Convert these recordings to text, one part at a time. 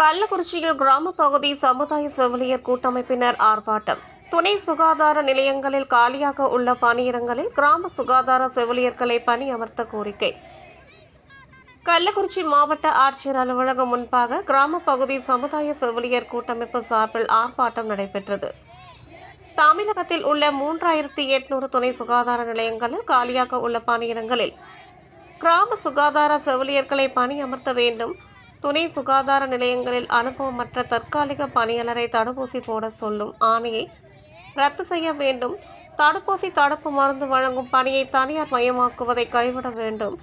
கள்ளக்குறிச்சியில் கிராம பகுதி சமுதாய செவிலியர் கூட்டமைப்பினர் ஆர்ப்பாட்டம். துணை சுகாதார நிலையங்களில் காலியாக உள்ள பணியிடங்களில் கிராம சுகாதார செவிலியர்களை பணியமர்த்த கோரிக்கை. கள்ளக்குறிச்சி மாவட்ட ஆட்சியர் அலுவலகம் முன்பாக கிராம பகுதி சமுதாய செவிலியர் கூட்டமைப்பு சார்பில் ஆர்ப்பாட்டம் நடைபெற்றது. தமிழகத்தில் உள்ள 3800 துணை சுகாதார நிலையங்களில் காலியாக உள்ள பணியிடங்களில் கிராம சுகாதார செவிலியர்களை பணியமர்த்த வேண்டும். துணை சுகாதார நிலையங்களில் அனுபவமற்ற தற்காலிக பணியாளரை தடுப்பூசி போட சொல்லும் ஆணையை ரத்து செய்ய வேண்டும். தடுப்பு மருந்து வழங்கும் பணியை தனியார் மயமாக்குவதை கைவிட வேண்டும்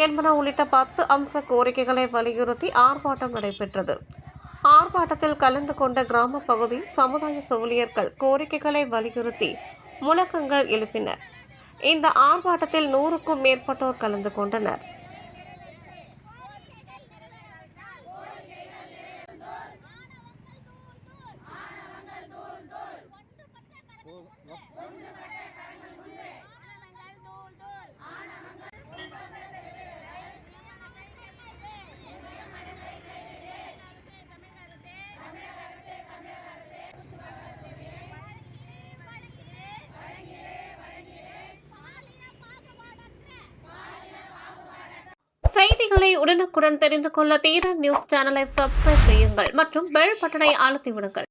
என்பன உள்ளிட்ட 10 அம்ச கோரிக்கைகளை வலியுறுத்தி ஆர்ப்பாட்டம் நடைபெற்றது. ஆர்ப்பாட்டத்தில் கலந்து கொண்ட கிராம பகுதி சமுதாய செவிலியர்கள் கோரிக்கைகளை வலியுறுத்தி முழக்கங்கள் எழுப்பினர். இந்த ஆர்ப்பாட்டத்தில் 100க்கும் மேற்பட்டோர் கலந்து கொண்டனர். செய்திகளை உடனுக்குடன் தெரிந்து கொள்ள தீரன் நியூஸ் சேனலை சப்ஸ்கிரைப் செய்யுங்கள் மற்றும் பெல் பட்டனை அழுத்தி விடுங்கள்.